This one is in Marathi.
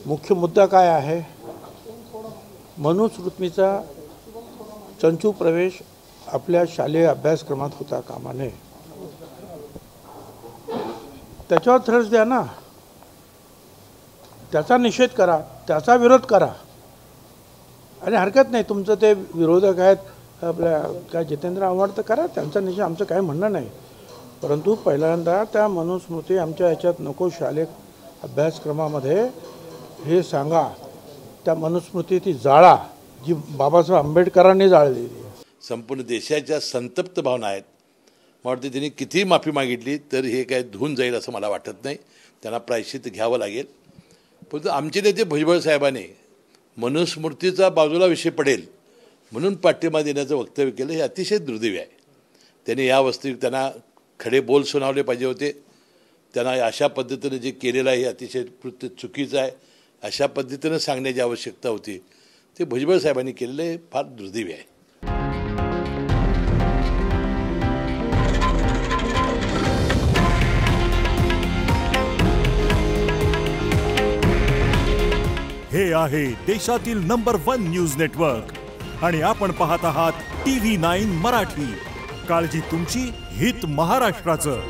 मुख्य मुद्दा काय आहे? मनुस्मृतीचा चंचू प्रवेश आपल्या शालेय अभ्यासक्रमात होता कामा नये. त्याच्यावर थ्रस द्या ना, त्याचा निषेध करा, त्याचा विरोध करा. आणि हरकत नाही, तुमचं ते विरोधक आहेत आपल्या काय जितेंद्र आव्हाड, तर करा त्यांचा निषेध, आमचं काय म्हणणं नाही. परंतु पहिल्यांदा त्या मनुस्मृती आमच्या ह्याच्यात नको, शालेय अभ्यासक्रमामध्ये हे सांगा. त्या मनुस्मृती ती जाळा जी बाबासाहेब आंबेडकरांनी जाळलेली आहे. संपूर्ण देशाच्या संतप्त भावना आहेत. मला वाटतं त्यांनी कितीही माफी मागितली तर हे काय धुवून जाईल असं मला वाटत नाही. त्यांना प्रायश्चित्त घ्यावं लागेल. परंतु आमचे नेते भुजबळ साहेबांनी मनुस्मृतीचा बाजूला विषय पडेल म्हणून पाठिंबा देण्याचं वक्तव्य केलं, हे अतिशय दुर्दैवी आहे. त्यांनी या वस्तू त्यांना खडे बोल सुनावले पाहिजे होते. त्यांना अशा पद्धतीनं जे केलेलं आहे हे अतिशय कृत्य चुकीचं आहे, अशा पद्धतीनं सांगण्याची आवश्यकता होती. ते भुजबळ साहेबांनी केलेलं हे फार दुर्दैवी आहे. हे आहे देशातील नंबर 1 न्यूज नेटवर्क आणि आपण पाहत आहात TV9 मराठी. काळजी तुमची, हित महाराष्ट्राचं.